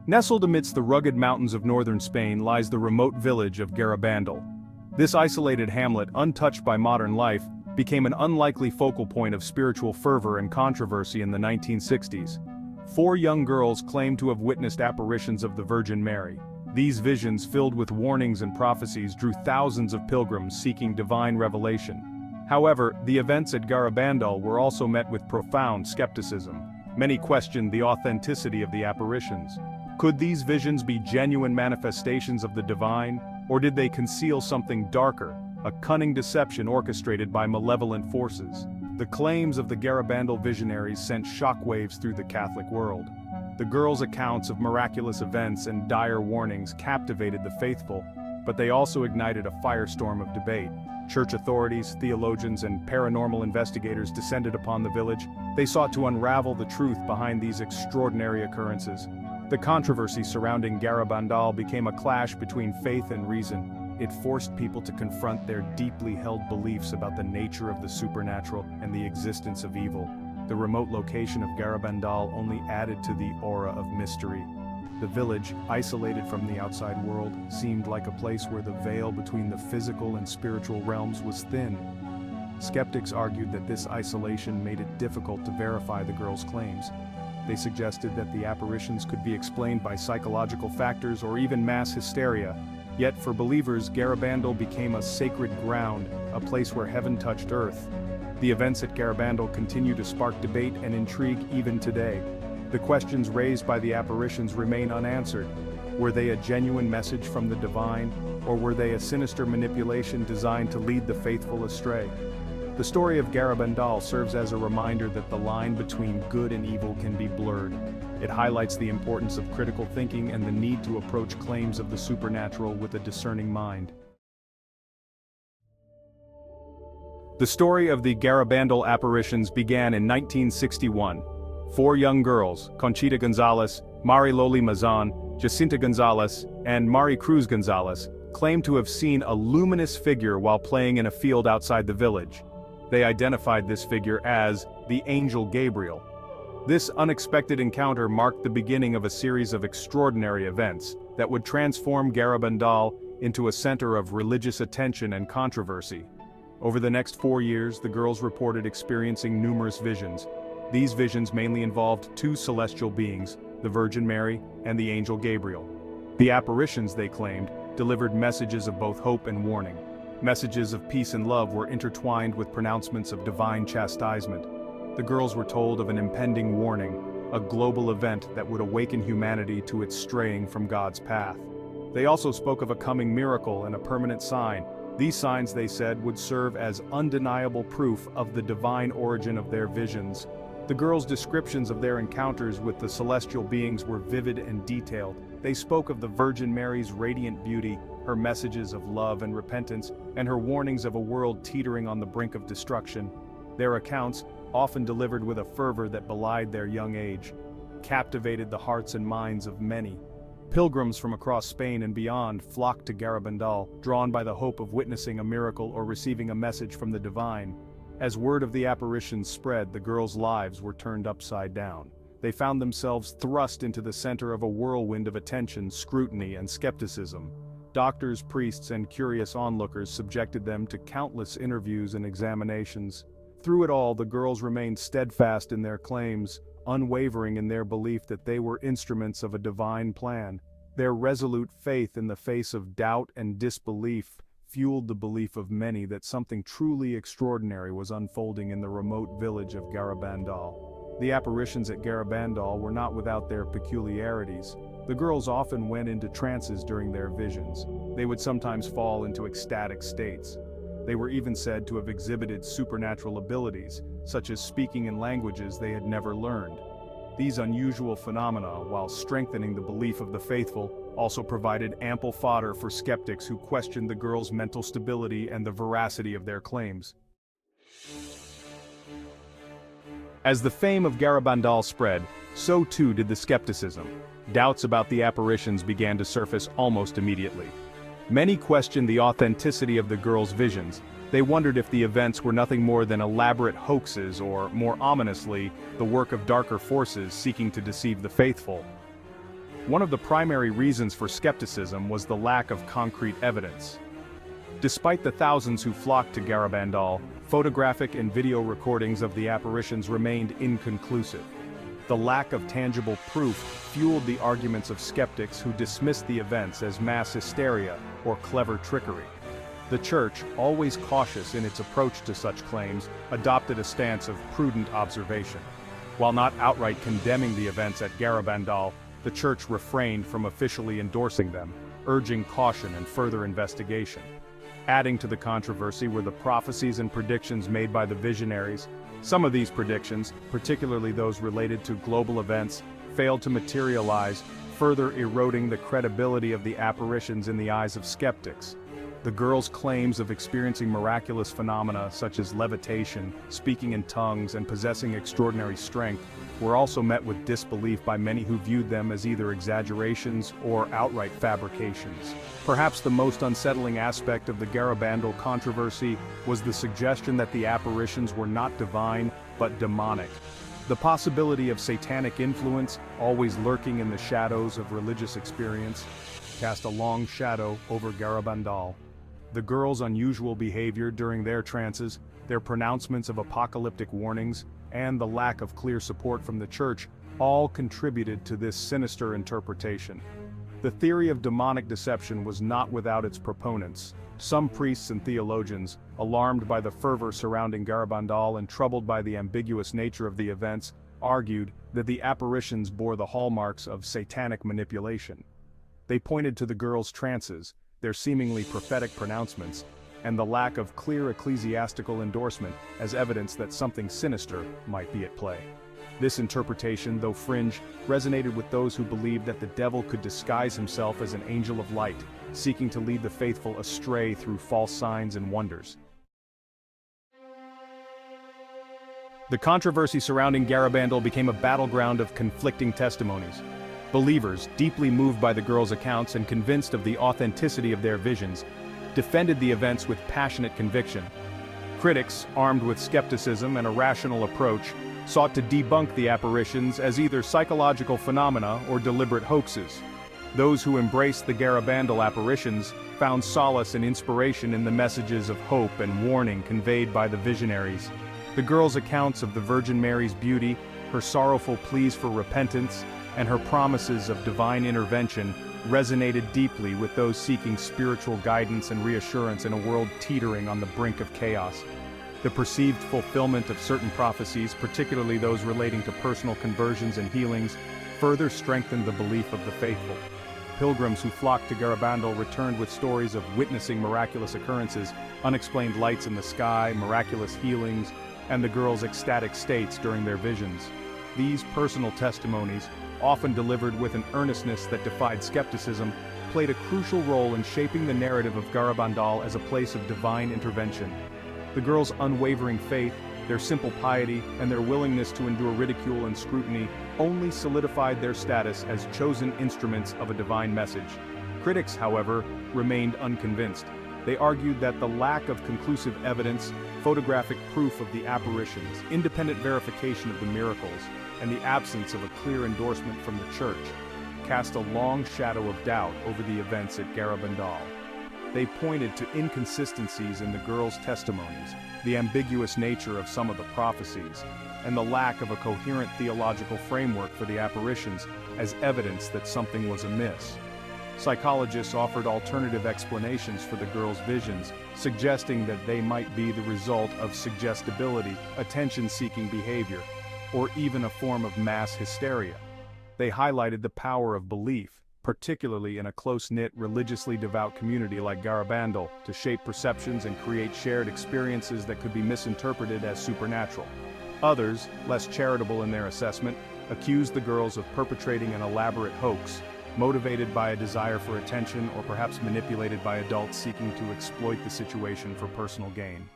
Nestled amidst the rugged mountains of northern Spain lies the remote village of Garabandal. This isolated hamlet, untouched by modern life, became an unlikely focal point of spiritual fervor and controversy in the 1960s. 4 young girls claimed to have witnessed apparitions of the Virgin Mary. These visions, filled with warnings and prophecies, drew thousands of pilgrims seeking divine revelation. However, the events at Garabandal were also met with profound skepticism. Many questioned the authenticity of the apparitions. Could these visions be genuine manifestations of the divine, or did they conceal something darker, a cunning deception orchestrated by malevolent forces? The claims of the Garabandal visionaries sent shockwaves through the Catholic world. The girls' accounts of miraculous events and dire warnings captivated the faithful, but they also ignited a firestorm of debate. Church authorities, theologians, and paranormal investigators descended upon the village. They sought to unravel the truth behind these extraordinary occurrences. The controversy surrounding Garabandal became a clash between faith and reason. It forced people to confront their deeply held beliefs about the nature of the supernatural and the existence of evil. The remote location of Garabandal only added to the aura of mystery. The village, isolated from the outside world, seemed like a place where the veil between the physical and spiritual realms was thin. Skeptics argued that this isolation made it difficult to verify the girls' claims. They suggested that the apparitions could be explained by psychological factors or even mass hysteria. Yet for believers, Garabandal became a sacred ground, a place where heaven touched earth. The events at Garabandal continue to spark debate and intrigue even today. The questions raised by the apparitions remain unanswered. Were they a genuine message from the divine, or were they a sinister manipulation designed to lead the faithful astray? The story of Garabandal serves as a reminder that the line between good and evil can be blurred. It highlights the importance of critical thinking and the need to approach claims of the supernatural with a discerning mind. The story of the Garabandal apparitions began in 1961. 4 young girls, Conchita Gonzalez, Mari Loli Mazan, Jacinta Gonzalez, and Mari Cruz Gonzalez, claimed to have seen a luminous figure while playing in a field outside the village. They identified this figure as the angel Gabriel. This unexpected encounter marked the beginning of a series of extraordinary events that would transform Garabandal into a center of religious attention and controversy. Over the next 4 years, the girls reported experiencing numerous visions. These visions mainly involved 2 celestial beings, the Virgin Mary and the angel Gabriel. The apparitions, they claimed, delivered messages of both hope and warning. Messages of peace and love were intertwined with pronouncements of divine chastisement. The girls were told of an impending warning, a global event that would awaken humanity to its straying from God's path. They also spoke of a coming miracle and a permanent sign. These signs, they said, would serve as undeniable proof of the divine origin of their visions. The girls' descriptions of their encounters with the celestial beings were vivid and detailed. They spoke of the Virgin Mary's radiant beauty, her messages of love and repentance, and her warnings of a world teetering on the brink of destruction. Their accounts, often delivered with a fervor that belied their young age, captivated the hearts and minds of many. Pilgrims from across Spain and beyond flocked to Garabandal, drawn by the hope of witnessing a miracle or receiving a message from the divine. As word of the apparitions spread, the girls' lives were turned upside down. They found themselves thrust into the center of a whirlwind of attention, scrutiny, and skepticism. Doctors, priests, and curious onlookers subjected them to countless interviews and examinations. Through it all, the girls remained steadfast in their claims, unwavering in their belief that they were instruments of a divine plan. Their resolute faith in the face of doubt and disbelief fueled the belief of many that something truly extraordinary was unfolding in the remote village of Garabandal. The apparitions at Garabandal were not without their peculiarities. The girls often went into trances during their visions. They would sometimes fall into ecstatic states. They were even said to have exhibited supernatural abilities, such as speaking in languages they had never learned. These unusual phenomena, while strengthening the belief of the faithful, also provided ample fodder for skeptics who questioned the girls' mental stability and the veracity of their claims. As the fame of Garabandal spread, so too did the skepticism. Doubts about the apparitions began to surface almost immediately. Many questioned the authenticity of the girls' visions, They wondered if the events were nothing more than elaborate hoaxes or, more ominously, the work of darker forces seeking to deceive the faithful. One of the primary reasons for skepticism was the lack of concrete evidence. Despite the thousands who flocked to Garabandal, photographic and video recordings of the apparitions remained inconclusive. The lack of tangible proof fueled the arguments of skeptics who dismissed the events as mass hysteria or clever trickery. The Church, always cautious in its approach to such claims, adopted a stance of prudent observation. While not outright condemning the events at Garabandal, the Church refrained from officially endorsing them, urging caution and further investigation. Adding to the controversy were the prophecies and predictions made by the visionaries. Some of these predictions, particularly those related to global events, failed to materialize, further eroding the credibility of the apparitions in the eyes of skeptics. The girls' claims of experiencing miraculous phenomena such as levitation, speaking in tongues, and possessing extraordinary strength were also met with disbelief by many who viewed them as either exaggerations or outright fabrications. Perhaps the most unsettling aspect of the Garabandal controversy was the suggestion that the apparitions were not divine, but demonic. The possibility of satanic influence, always lurking in the shadows of religious experience, cast a long shadow over Garabandal. The girls' unusual behavior during their trances, their pronouncements of apocalyptic warnings, and the lack of clear support from the Church all contributed to this sinister interpretation. The theory of demonic deception was not without its proponents. Some priests and theologians, alarmed by the fervor surrounding Garabandal and troubled by the ambiguous nature of the events, argued that the apparitions bore the hallmarks of satanic manipulation. They pointed to the girls' trances, their seemingly prophetic pronouncements, and the lack of clear ecclesiastical endorsement as evidence that something sinister might be at play. This interpretation, though fringe, resonated with those who believed that the devil could disguise himself as an angel of light, seeking to lead the faithful astray through false signs and wonders. The controversy surrounding Garabandal became a battleground of conflicting testimonies. Believers, deeply moved by the girls' accounts and convinced of the authenticity of their visions, defended the events with passionate conviction. Critics, armed with skepticism and a rational approach, sought to debunk the apparitions as either psychological phenomena or deliberate hoaxes. Those who embraced the Garabandal apparitions found solace and inspiration in the messages of hope and warning conveyed by the visionaries. The girls' accounts of the Virgin Mary's beauty, her sorrowful pleas for repentance, and her promises of divine intervention resonated deeply with those seeking spiritual guidance and reassurance in a world teetering on the brink of chaos. The perceived fulfillment of certain prophecies, particularly those relating to personal conversions and healings, further strengthened the belief of the faithful. Pilgrims who flocked to Garabandal returned with stories of witnessing miraculous occurrences, unexplained lights in the sky, miraculous healings, and the girls' ecstatic states during their visions. These personal testimonies, often delivered with an earnestness that defied skepticism, played a crucial role in shaping the narrative of Garabandal as a place of divine intervention. The girls' unwavering faith, their simple piety, and their willingness to endure ridicule and scrutiny only solidified their status as chosen instruments of a divine message. Critics, however, remained unconvinced. They argued that the lack of conclusive evidence, photographic proof of the apparitions, independent verification of the miracles, and the absence of a clear endorsement from the Church cast a long shadow of doubt over the events at Garabandal. They pointed to inconsistencies in the girls' testimonies, the ambiguous nature of some of the prophecies, and the lack of a coherent theological framework for the apparitions as evidence that something was amiss. Psychologists offered alternative explanations for the girls' visions, suggesting that they might be the result of suggestibility, attention-seeking behavior, or even a form of mass hysteria. They highlighted the power of belief, particularly in a close-knit, religiously devout community like Garabandal, to shape perceptions and create shared experiences that could be misinterpreted as supernatural. Others, less charitable in their assessment, accused the girls of perpetrating an elaborate hoax, motivated by a desire for attention or perhaps manipulated by adults seeking to exploit the situation for personal gain.